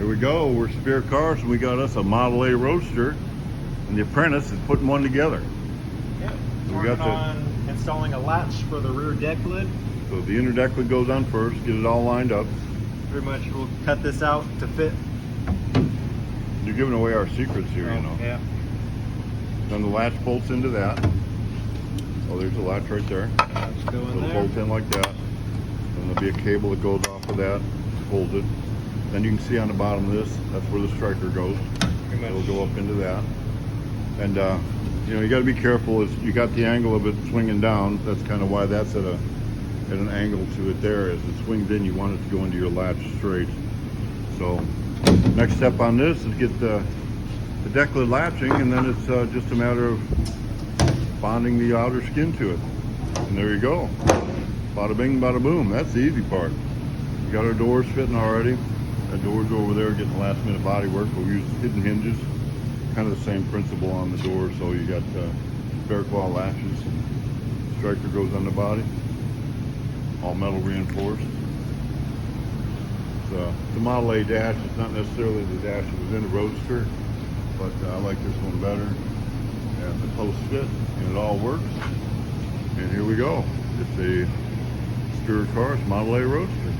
Here we go. We're Spiritcars, and we got us a Model A roadster, and the apprentice is putting one together. Yep. We Working got the- on installing a latch for the rear deck lid. So the inner deck lid goes on first, get it all lined up. Pretty much we'll cut this out to fit. You're giving away our secrets here, you know. Yeah. Then the latch bolts into that. Oh, there's a latch right there. Let's go So in it'll there. bolt in like that. Then there'll be a cable that goes off of that, holds it. Then you can see on the bottom of this, that's where the striker goes. Pretty much. It'll go up into that. And you know, you got to be careful. Is you got the angle of it swinging down. That's kind of why that's at an angle to it there. As it swings in, you want it to go into your latch straight. So next step on this is get the deck lid latching, and then it's just a matter of bonding the outer skin to it. And there you go. Bada bing, bada boom. That's the easy part. We got our doors fitting already. That door's over there getting last minute body work. We'll use hidden hinges. Kind of the same principle on the door. So you got spare claw latches. Striker goes on the body. All metal reinforced. It's a Model A dash. It's not necessarily the dash that was in the Roadster, but I like this one better. And the posts fit, and it all works. And here we go. It's a Spiritcars Model A Roadster.